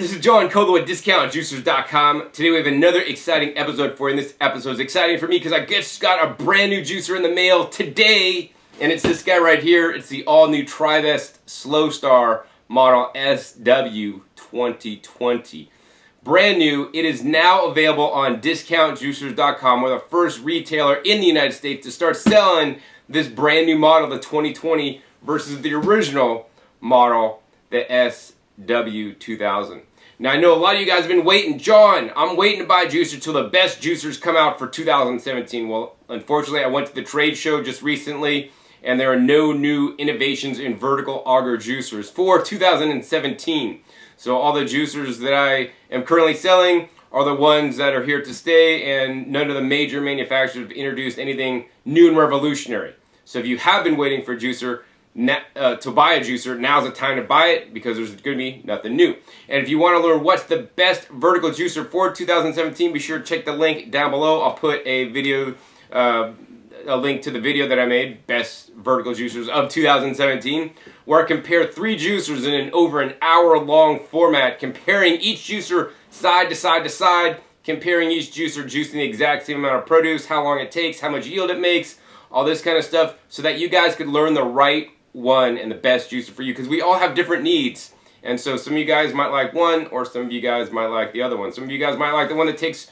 this is John Colo at DiscountJuicers.com. Today we have another exciting episode for you, and this episode is exciting for me because I just got a brand new juicer in the mail today, and it's this guy right here. It's the all-new Trivest Slowstar model SW-2020. Brand new. It is now available on DiscountJuicers.com. We're the first retailer in the United States to start selling this brand new model, the 2020, versus the original model, the SW-2000. Now I know a lot of you guys have been waiting. John, I'm waiting to buy a juicer till the best juicers come out for 2017. Well, unfortunately I went to the trade show just recently and there are no new innovations in vertical auger juicers for 2017. So all the juicers that I am currently selling are the ones that are here to stay, and none of the major manufacturers have introduced anything new and revolutionary. So if you have been waiting for a juicer, to buy a juicer, now's the time to buy it because there's going to be nothing new. And if you want to learn what's the best vertical juicer for 2017, be sure to check the link down below. I'll put a video, a link to the video that I made, Best Vertical Juicers of 2017, where I compare 3 juicers in over an hour-long format, comparing each juicer side to side to side, comparing each juicer juicing the exact same amount of produce, how long it takes, how much yield it makes, all this kind of stuff, so that you guys could learn the right one and the best juicer for you, because we all have different needs. And so some of you guys might like one, or some of you guys might like the other one. Some of you guys might like the one that takes,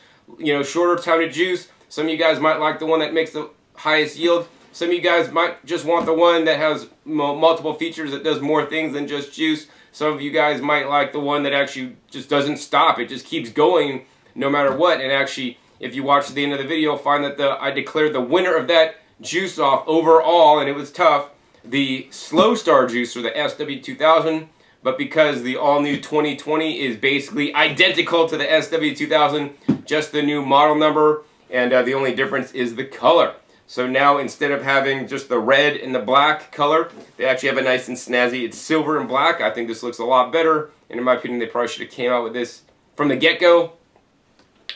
shorter time to juice. Some of you guys might like the one that makes the highest yield. Some of you guys might just want the one that has multiple features, that does more things than just juice. Some of you guys might like the one that actually just doesn't stop. It just keeps going no matter what. And actually, if you watch the end of the video, you'll find that I declared the winner of that juice off overall, and it was tough, the Slowstar juicer, the SW-2000, but because the all-new 2020 is basically identical to the SW-2000, just the new model number, and the only difference is the color. So now, instead of having just the red and the black color, they actually have a nice and snazzy, it's silver and black. I think this looks a lot better, and in my opinion, they probably should have came out with this from the get-go.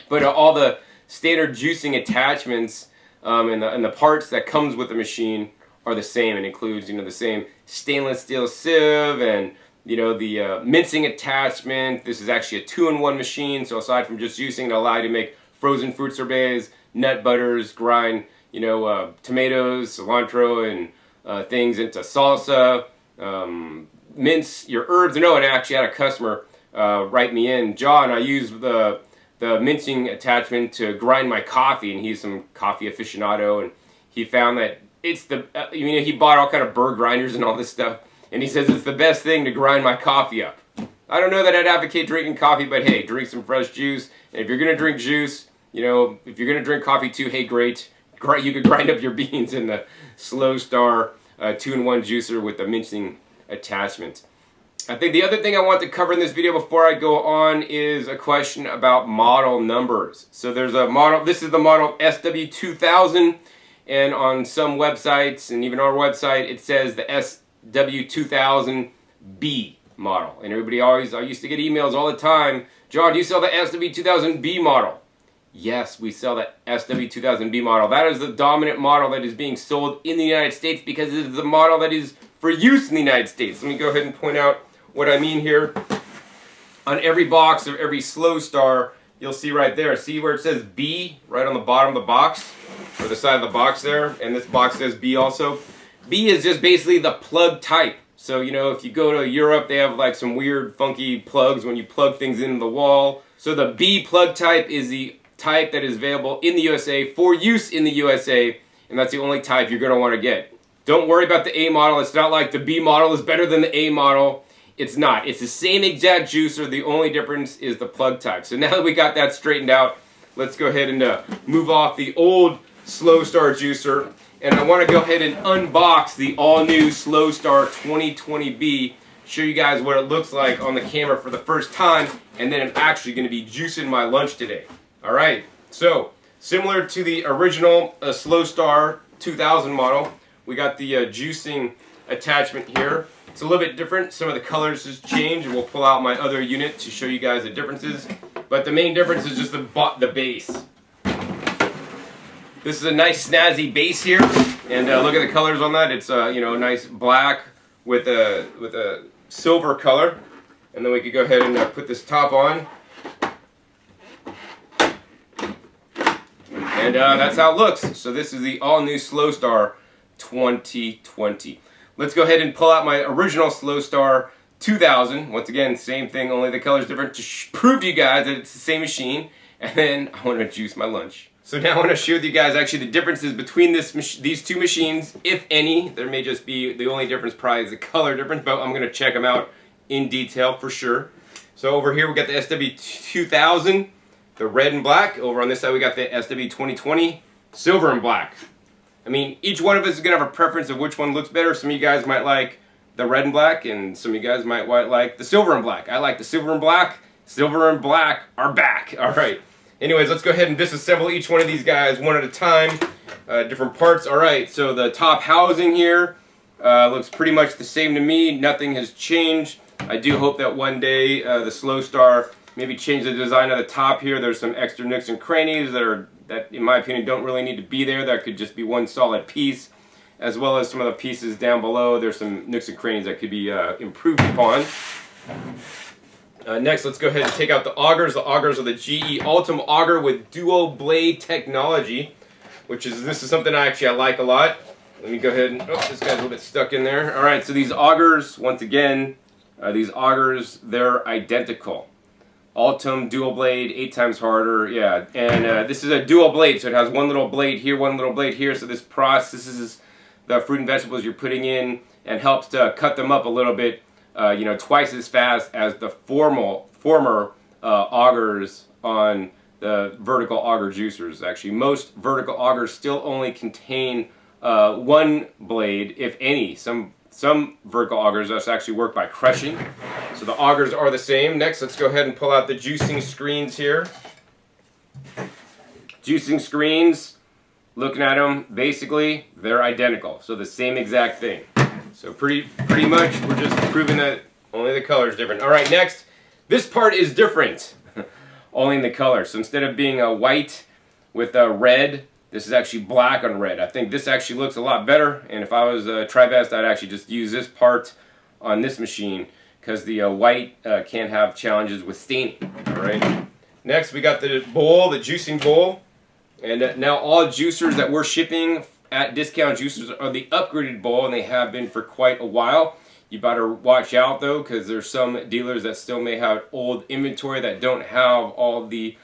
But all the standard juicing attachments and the parts that comes with the machine are the same. It includes, the same stainless steel sieve and, the mincing attachment. This is actually a 2-in-1 machine, so aside from just juicing, it allows you to make frozen fruit sorbets, nut butters, grind, tomatoes, cilantro, and things into salsa, mince your herbs. And I actually had a customer write me in, John, I use the mincing attachment to grind my coffee, and he's some coffee aficionado, and he found that it's he bought all kind of burr grinders and all this stuff, and he says it's the best thing to grind my coffee up. I don't know that I'd advocate drinking coffee, but hey, drink some fresh juice. And if you're going to drink juice, if you're going to drink coffee too, hey, great. You could grind up your beans in the Slowstar 2-in-1 juicer with the mincing attachment. I think the other thing I want to cover in this video before I go on is a question about model numbers. So there's a model, this is the model SW-2000, and on some websites, and even our website, it says the SW-2000B model. And everybody I used to get emails all the time, John, do you sell the SW-2000B model? Yes, we sell the SW-2000B model. That is the dominant model that is being sold in the United States because it is the model that is for use in the United States. Let me go ahead and point out what I mean here. On every box of every Slowstar, you'll see right there, see where it says B right on the bottom of the box, or the side of the box there, and this box says B also. B is just basically the plug type. So, if you go to Europe, they have like some weird funky plugs when you plug things into the wall. So the B plug type is the type that is available in the USA for use in the USA, and that's the only type you're going to want to get. Don't worry about the A model. It's not like the B model is better than the A model. It's not. It's the same exact juicer. The only difference is the plug type. So now that we got that straightened out, let's go ahead and move off the old Slowstar juicer, and I want to go ahead and unbox the all-new Slowstar 2020B, show you guys what it looks like on the camera for the first time, and then I'm actually going to be juicing my lunch today. Alright, so similar to the original Slowstar 2000 model, we got the juicing attachment here. It's a little bit different. Some of the colors has changed, and we'll pull out my other unit to show you guys the differences. But the main difference is just the base. This is a nice snazzy base here, and look at the colors on that. It's a nice black with a silver color. And then we could go ahead and put this top on. And that's how it looks. So this is the all-new Slowstar 2020. Let's go ahead and pull out my original Slowstar 2000. Once again, same thing, only the color's different to prove to you guys that it's the same machine. And then I want to juice my lunch. So now I want to share with you guys actually the differences between these two machines, if any. There may just be, the only difference probably is the color difference, but I'm going to check them out in detail for sure. So over here we got the SW-2000, the red and black. Over on this side we got the SW-2020, silver and black. I mean, each one of us is going to have a preference of which one looks better. Some of you guys might like the red and black, and some of you guys might like the silver and black. I like the silver and black. Silver and black are back. All right. Anyways, let's go ahead and disassemble each one of these guys one at a time. Different parts. All right, so the top housing here looks pretty much the same to me. Nothing has changed. I do hope that one day the Slowstar maybe change the design of the top here. There's some extra nooks and crannies that in my opinion don't really need to be there. That could just be one solid piece, as well as some of the pieces down below. There's some nooks and crannies that could be improved upon. Next, let's go ahead and take out the augers. The augers are the GE Ultim auger with dual blade technology, this is something I like a lot. Let me go ahead and, oh, this guy's a little bit stuck in there. All right, so these augers, once again, they're identical. Ultim dual blade, 8 times harder, yeah. And this is a dual blade, so it has one little blade here, one little blade here. So this processes the fruit and vegetables you're putting in and helps to cut them up a little bit. Twice as fast as the former augers on the vertical auger juicers. Actually, most vertical augers still only contain one blade, if any. Some vertical augers actually work by crushing. So the augers are the same. Next, let's go ahead and pull out the juicing screens here. Juicing screens, looking at them, basically, they're identical. So the same exact thing. So pretty much we're just proving that only the color is different. All right, next, this part is different, only in the color. So instead of being a white with a red, this is actually black on red. I think this actually looks a lot better, and if I was TriBest, I'd actually just use this part on this machine because the white can have challenges with staining. All right. Next, we got the bowl, the juicing bowl, and now all juicers that we're shipping at Discount Juicers are the upgraded bowl, and they have been for quite a while. You better watch out though, because there's some dealers that still may have old inventory that don't have all the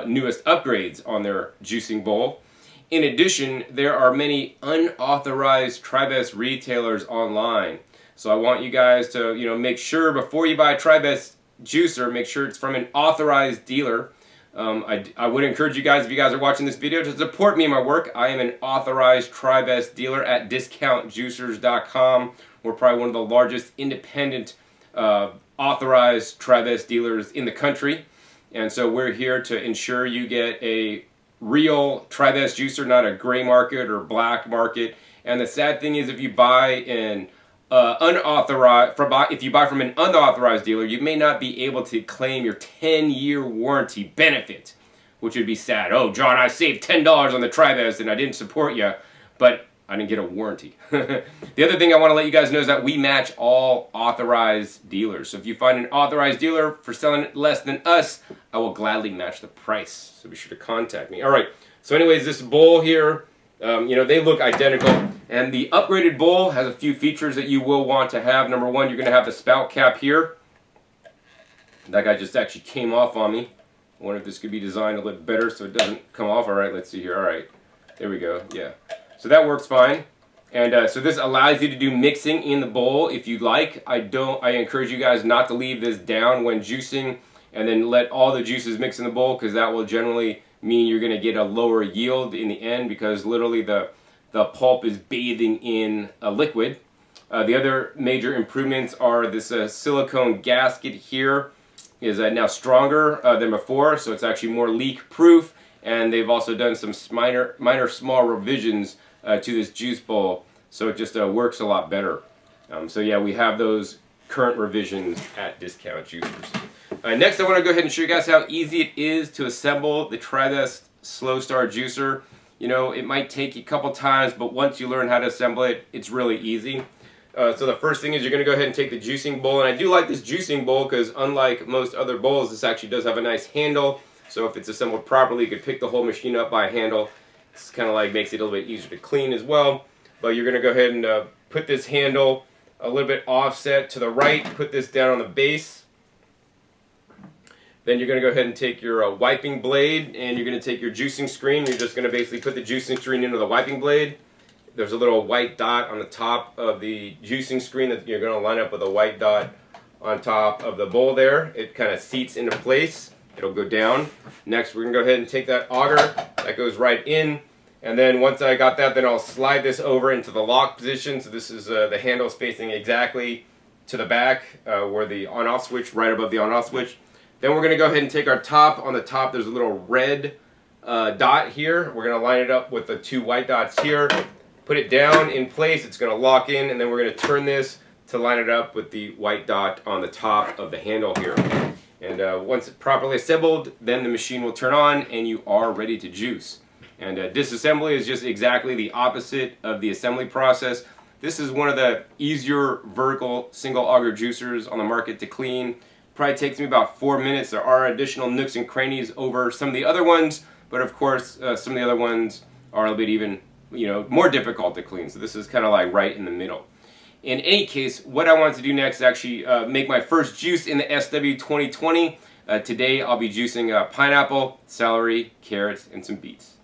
newest upgrades on their juicing bowl. In addition, there are many unauthorized TriBest retailers online. So I want you guys to make sure before you buy a TriBest juicer, make sure it's from an authorized dealer. I would encourage you guys, if you guys are watching this video, to support me in my work. I am an authorized TriBest dealer at discountjuicers.com. We're probably one of the largest independent authorized TriBest dealers in the country. And so we're here to ensure you get a real TriBest juicer, not a gray market or black market. And the sad thing is, if you buy an if you buy from an unauthorized dealer, you may not be able to claim your 10-year warranty benefit, which would be sad. Oh, John, I saved $10 on the TriBest and I didn't support you, but I didn't get a warranty. The other thing I want to let you guys know is that we match all authorized dealers. So if you find an authorized dealer for selling less than us, I will gladly match the price. So be sure to contact me. All right. So anyways, this bowl here, they look identical. And the upgraded bowl has a few features that you will want to have. Number one, you're going to have the spout cap here. That guy just actually came off on me. I wonder if this could be designed a little better so it doesn't come off. All right, let's see here. All right, there we go. Yeah. So that works fine. And so this allows you to do mixing in the bowl if you'd like. I encourage you guys not to leave this down when juicing and then let all the juices mix in the bowl, because that will generally mean you're going to get a lower yield in the end, because literally the pulp is bathing in a liquid. The other major improvements are this silicone gasket here is now stronger than before, so it's actually more leak proof, and they've also done some minor small revisions to this juice bowl, so it just works a lot better. So yeah, we have those current revisions at Discount Juicers. Next, I want to go ahead and show you guys how easy it is to assemble the TriBest Slowstar juicer. It might take you a couple times, but once you learn how to assemble it, it's really easy. So the first thing is you're going to go ahead and take the juicing bowl, and I do like this juicing bowl because unlike most other bowls, this actually does have a nice handle. So if it's assembled properly, you could pick the whole machine up by a handle. It's kind of like makes it a little bit easier to clean as well. But you're going to go ahead and put this handle a little bit offset to the right, put this down on the base. Then you're going to go ahead and take your wiping blade, and you're going to take your juicing screen. You're just going to basically put the juicing screen into the wiping blade. There's a little white dot on the top of the juicing screen that you're going to line up with a white dot on top of the bowl there. It kind of seats into place. It'll go down. Next, we're going to go ahead and take that auger. That goes right in. And then once I got that, then I'll slide this over into the lock position. So this is the handle's facing exactly to the back where the on-off switch, right above the on-off switch. Then we're going to go ahead and take our top. On the top, there's a little red dot here. We're going to line it up with the two white dots here. Put it down in place. It's going to lock in, and then we're going to turn this to line it up with the white dot on the top of the handle here. And once it's properly assembled, then the machine will turn on, and you are ready to juice. And disassembly is just exactly the opposite of the assembly process. This is one of the easier vertical single auger juicers on the market to clean. Probably takes me about 4 minutes. There are additional nooks and crannies over some of the other ones, but of course some of the other ones are a little bit even more difficult to clean. So this is kind of like right in the middle. In any case, what I want to do next is actually make my first juice in the SW-2020. Today I'll be juicing pineapple, celery, carrots, and some beets.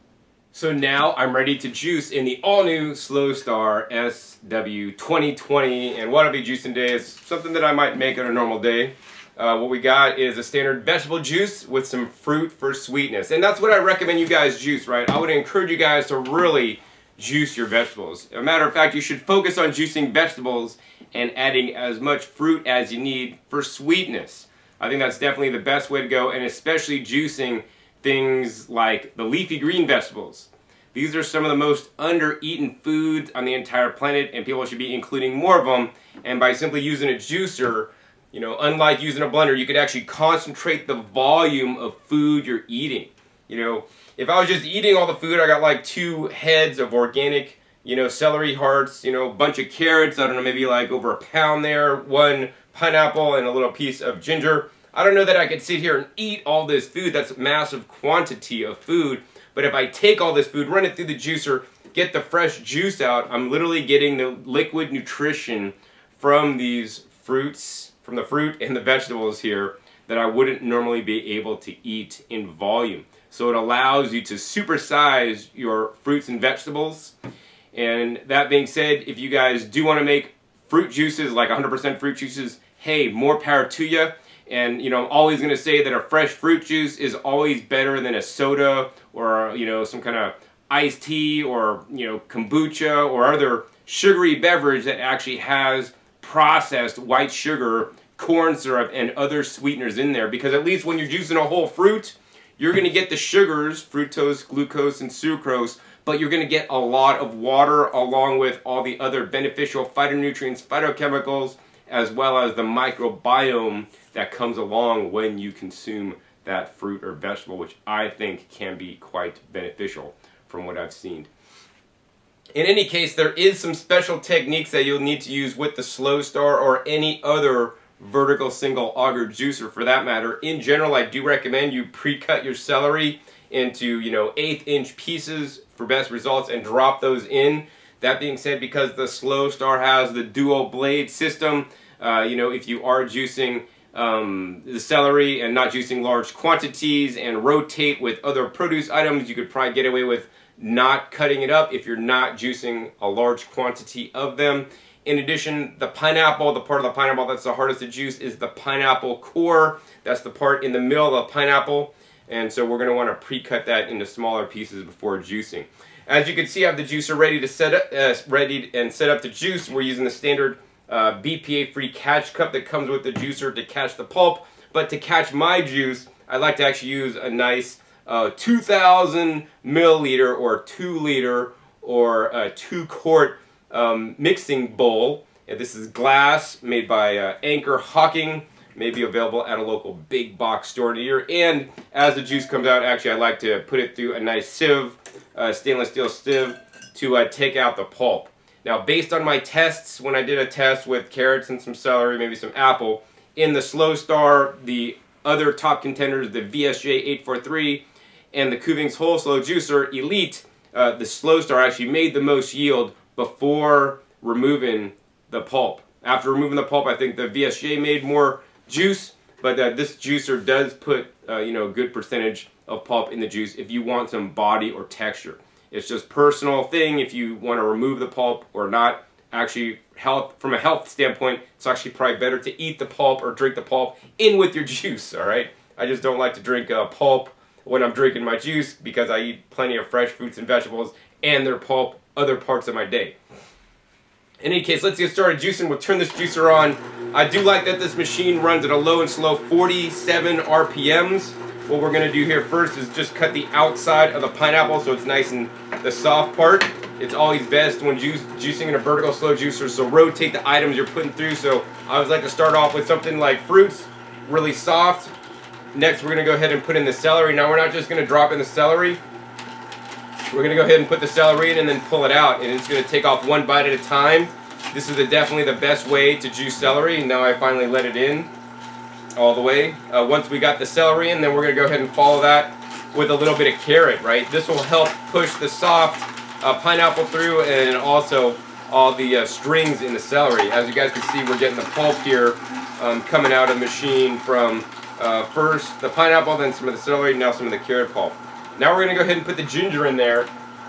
So now I'm ready to juice in the all-new Slowstar SW-2020, and what I'll be juicing today is something that I might make on a normal day. What we got is a standard vegetable juice with some fruit for sweetness, and that's what I recommend you guys juice, right? I would encourage you guys to really juice your vegetables. As a matter of fact, you should focus on juicing vegetables and adding as much fruit as you need for sweetness. I think that's definitely the best way to go, and especially juicing things like the leafy green vegetables. These are some of the most under-eaten foods on the entire planet, and people should be including more of them. And by simply using a juicer, unlike using a blender, you could actually concentrate the volume of food you're eating. If I was just eating all the food, I got like 2 heads of organic, celery hearts, a bunch of carrots, I don't know, maybe like over a pound there, 1 pineapple, and a little piece of ginger. I don't know that I could sit here and eat all this food. That's a massive quantity of food. But if I take all this food, run it through the juicer, get the fresh juice out, I'm literally getting the liquid nutrition from these fruits, from the fruit and the vegetables here that I wouldn't normally be able to eat in volume. So it allows you to supersize your fruits and vegetables. And that being said, if you guys do want to make fruit juices, like 100% fruit juices, hey, more power to you. And I'm always going to say that a fresh fruit juice is always better than a soda or some kind of iced tea or kombucha or other sugary beverage that actually has processed white sugar, corn syrup, and other sweeteners in there. Because at least when you're juicing a whole fruit, you're going to get the sugars, fructose, glucose, and sucrose, but you're going to get a lot of water along with all the other beneficial phytonutrients, phytochemicals, as well as the microbiome that comes along when you consume that fruit or vegetable, which I think can be quite beneficial from what I've seen. In any case, there is some special techniques that you'll need to use with the Slowstar or any other vertical single auger juicer for that matter. In general, I do recommend you pre-cut your celery into 1/8-inch pieces for best results and drop those in. That being said, because the Slowstar has the dual blade system, if you are juicing the celery and not juicing large quantities and rotate with other produce items, you could probably get away with not cutting it up if you're not juicing a large quantity of them. In addition, the pineapple, the part of the pineapple that's the hardest to juice is the pineapple core. That's the part in the middle of the pineapple. And so we're going to want to pre-cut that into smaller pieces before juicing. As you can see, I have the juicer ready to set up, set up the juice. We're using the standard BPA-free catch cup that comes with the juicer to catch the pulp. But to catch my juice, I like to actually use a nice 2,000 milliliter or 2 liter or a 2-quart mixing bowl. And this is glass, made by Anchor Hawking. May be available at a local big box store near. And as the juice comes out, actually I like to put it through a nice sieve, stainless steel sieve, to take out the pulp. Now, based on my tests, when I did a test with carrots and some celery, maybe some apple, in the Slowstar, the other top contenders, the VSJ843 and the Kuvings Whole Slow Juicer Elite, the Slowstar actually made the most yield before removing the pulp. After removing the pulp, I think the VSJ made more juice, but this juicer does put a good percentage of pulp in the juice if you want some body or texture. It's just personal thing if you want to remove the pulp or not. Actually, from a health standpoint, it's actually probably better to eat the pulp or drink the pulp in with your juice, all right? I just don't like to drink pulp when I'm drinking my juice because I eat plenty of fresh fruits and vegetables and their pulp other parts of my day. In any case, let's get started juicing. We'll turn this juicer on. I do like that this machine runs at a low and slow 47 RPMs. What we're going to do here first is just cut the outside of the pineapple so it's nice and the soft part. It's always best when juicing in a vertical slow juicer, so rotate the items you're putting through. So I always like to start off with something like fruits, really soft. Next we're going to go ahead and put in the celery. Now we're not just going to drop in the celery. We're going to go ahead and put the celery in and then pull it out, and it's going to take off one bite at a time. This is definitely the best way to juice celery. Now I finally let it in all the way. Once we got the celery in, then we're going to go ahead and follow that with a little bit of carrot, right? This will help push the soft pineapple through and also all the strings in the celery. As you guys can see, we're getting the pulp here coming out of the machine from first the pineapple, then some of the celery, now some of the carrot pulp. Now we're going to go ahead and put the ginger in there.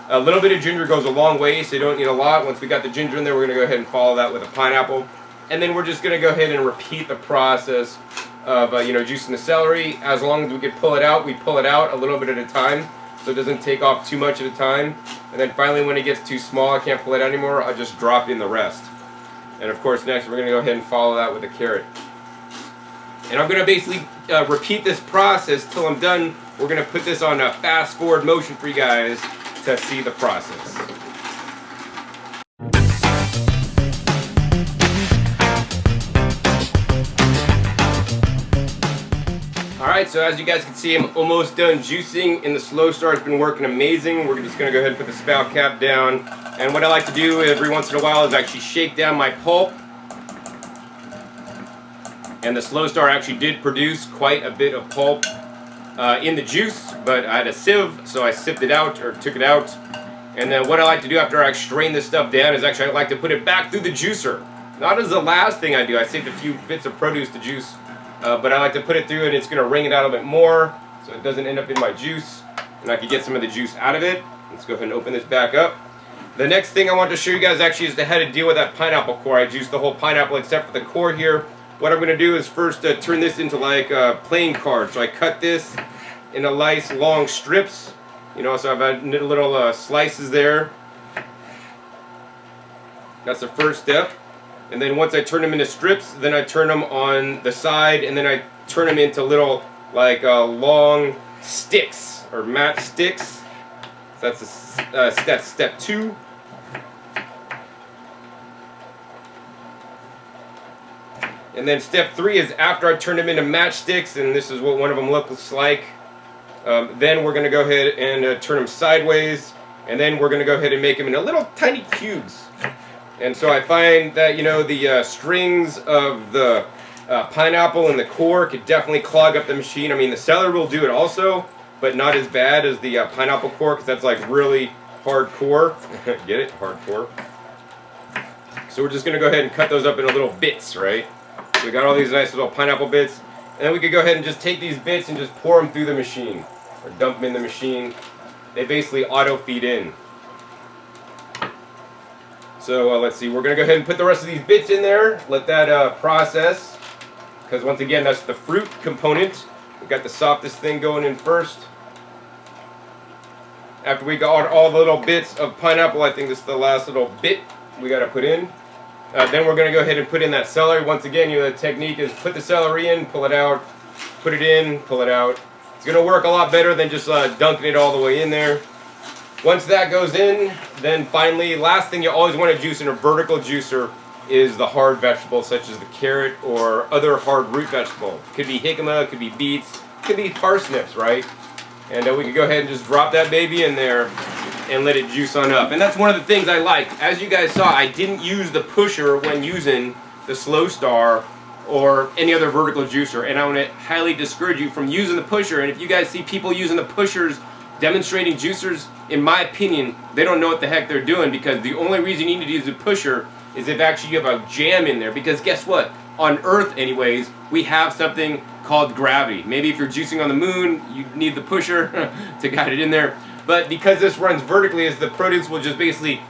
A little bit of ginger goes a long way, so you don't need a lot. Once we got the ginger in there, we're going to go ahead and follow that with a pineapple. And then we're just going to go ahead and repeat the process of juicing the celery. As long as we can pull it out, we pull it out a little bit at a time, so it doesn't take off too much at a time. And then finally, when it gets too small, I can't pull it out anymore, I'll just drop in the rest. And of course, next we're going to go ahead and follow that with the carrot. And I'm going to basically repeat this process till I'm done. We're going to put this on a fast forward motion for you guys to see the process. Alright, so as you guys can see, I'm almost done juicing in the Slowstar. It's been working amazing. We're just going to go ahead and put the spout cap down. And what I like to do every once in a while is actually shake down my pulp. And the Slowstar actually did produce quite a bit of pulp in the juice, but I had a sieve, so I sieved it out, or took it out. And then what I like to do after I strain this stuff down is actually I like to put it back through the juicer. Not as the last thing I do. I saved a few bits of produce to juice, but I like to put it through and it's going to wring it out a bit more so it doesn't end up in my juice and I can get some of the juice out of it. Let's go ahead and open this back up. The next thing I want to show you guys actually is how to deal with that pineapple core. I juiced the whole pineapple except for the core here. What I'm going to do is first turn this into like a playing card. So I cut this into nice long strips. So I've had little slices there. That's the first step. And then once I turn them into strips, then I turn them on the side, and then I turn them into little like long sticks or matchsticks. So that's step 2. And then step 3 is after I turn them into matchsticks, and this is what one of them looks like. Then we're going to go ahead and turn them sideways, and then we're going to go ahead and make them into little tiny cubes. And so I find that the strings of the pineapple and the core could definitely clog up the machine. I mean, the celery will do it also, but not as bad as the pineapple core, because that's like really hardcore. Get it? Hardcore. So we're just going to go ahead and cut those up into little bits, right? So we got all these nice little pineapple bits. And then we could go ahead and just take these bits and just pour them through the machine. Or dump them in the machine. They basically auto-feed in. So let's see, we're going to go ahead and put the rest of these bits in there. Let that process. Because once again, that's the fruit component. We got the softest thing going in first. After we got all the little bits of pineapple, I think this is the last little bit we got to put in. Then we're going to go ahead and put in that celery. Once again, the technique is put the celery in, pull it out, put it in, pull it out. It's going to work a lot better than just dunking it all the way in there. Once that goes in, then finally, last thing you always want to juice in a vertical juicer is the hard vegetables such as the carrot or other hard root vegetable. Could be jicama, could be beets, could be parsnips, right? And we can go ahead and just drop that baby in there. and let it juice on up. And that's one of the things I like. As you guys saw, I didn't use the pusher when using the Slowstar or any other vertical juicer, and I want to highly discourage you from using the pusher. And if you guys see people using the pushers demonstrating juicers, in my opinion, they don't know what the heck they're doing, because the only reason you need to use a pusher is if actually you have a jam in there. Because guess what? On Earth anyways, we have something called gravity. Maybe if you're juicing on the moon, you need the pusher to guide it in there. But because this runs vertically, as the produce will just basically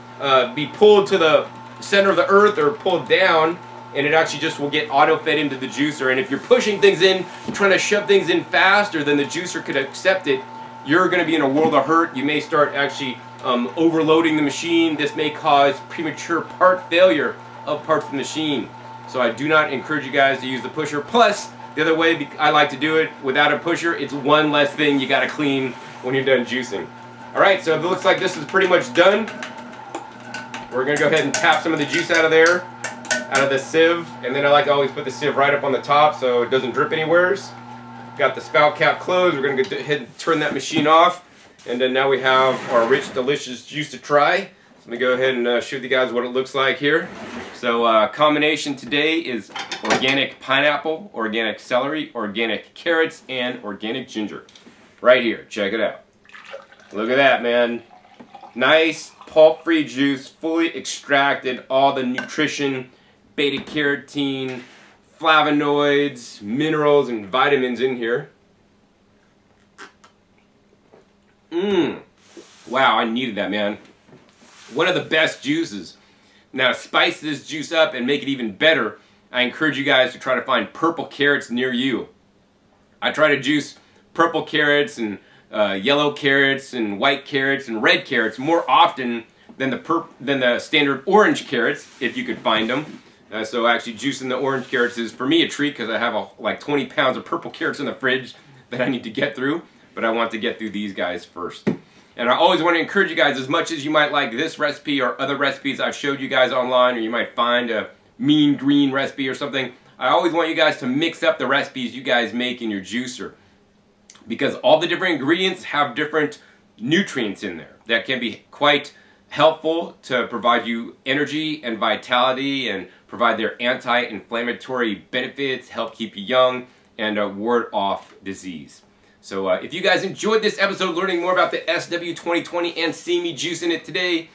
be pulled to the center of the earth or pulled down, and it actually just will get auto-fed into the juicer. And if you're pushing things in, trying to shove things in faster than the juicer could accept it, you're going to be in a world of hurt. You may start actually overloading the machine. This may cause premature part failure of parts of the machine. So I do not encourage you guys to use the pusher. Plus, the other way I like to do it without a pusher, it's one less thing you got to clean when you're done juicing. Alright, so it looks like this is pretty much done. We're going to go ahead and tap some of the juice out of there, out of the sieve, and then I like to always put the sieve right up on the top so it doesn't drip anywheres. Got the spout cap closed. We're going to go ahead and turn that machine off, and then now we have our rich, delicious juice to try. So let me go ahead and show you guys what it looks like here. So combination today is organic pineapple, organic celery, organic carrots, and organic ginger. Right here, check it out. Look at that, man. Nice pulp-free juice, fully extracted, all the nutrition, beta-carotene, flavonoids, minerals, and vitamins in here. Wow, I needed that, man. One of the best juices. Now, to spice this juice up and make it even better, I encourage you guys to try to find purple carrots near you. I try to juice purple carrots and yellow carrots and white carrots and red carrots more often than the standard orange carrots, if you could find them. So actually juicing the orange carrots is for me a treat, because I have like 20 pounds of purple carrots in the fridge that I need to get through, but I want to get through these guys first. And I always want to encourage you guys, as much as you might like this recipe or other recipes I've showed you guys online, or you might find a mean green recipe or something, I always want you guys to mix up the recipes you guys make in your juicer, because all the different ingredients have different nutrients in there that can be quite helpful to provide you energy and vitality, and provide their anti-inflammatory benefits, help keep you young, and ward off disease. So if you guys enjoyed this episode learning more about the SW-2020 and seeing me juicing it today,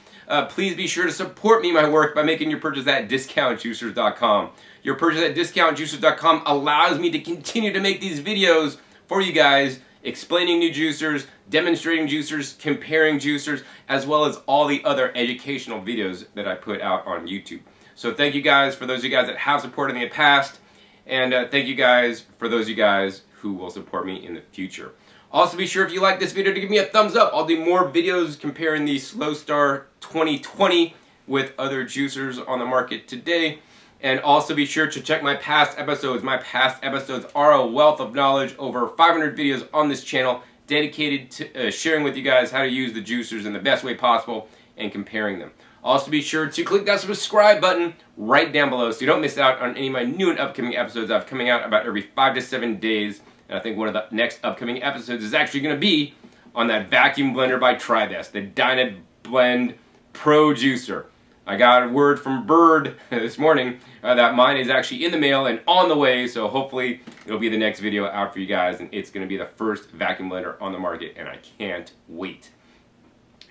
please be sure to support me in my work by making your purchase at discountjuicers.com. Your purchase at discountjuicers.com allows me to continue to make these videos for you guys, explaining new juicers, demonstrating juicers, comparing juicers, as well as all the other educational videos that I put out on YouTube. So thank you guys for those of you guys that have supported me in the past, and thank you guys for those of you guys who will support me in the future. Also, be sure, if you like this video, to give me a thumbs up. I'll do more videos comparing the Slowstar 2020 with other juicers on the market today. And also be sure to check my past episodes. My past episodes are a wealth of knowledge. Over 500 videos on this channel dedicated to sharing with you guys how to use the juicers in the best way possible and comparing them. Also be sure to click that subscribe button right down below so you don't miss out on any of my new and upcoming episodes. I'm coming out about every 5 to 7 days. And I think one of the next upcoming episodes is actually going to be on that vacuum blender by TriBest, the Dynablend Pro Juicer. I got a word from Bird this morning that mine is actually in the mail and on the way, so hopefully it'll be the next video out for you guys, and it's going to be the first vacuum blender on the market, and I can't wait.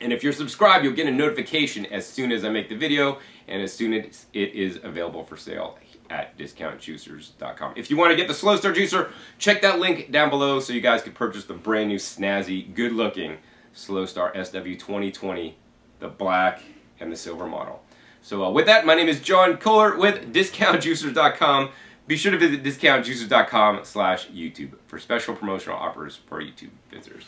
And if you're subscribed, you'll get a notification as soon as I make the video, and as soon as it is available for sale at discountjuicers.com. If you want to get the Slowstar juicer, check that link down below so you guys can purchase the brand new snazzy, good-looking Slowstar SW-2020, the black and the silver model. So with that, my name is John Kohler with discountjuicers.com. Be sure to visit discountjuicers.com/YouTube for special promotional offers for YouTube visitors.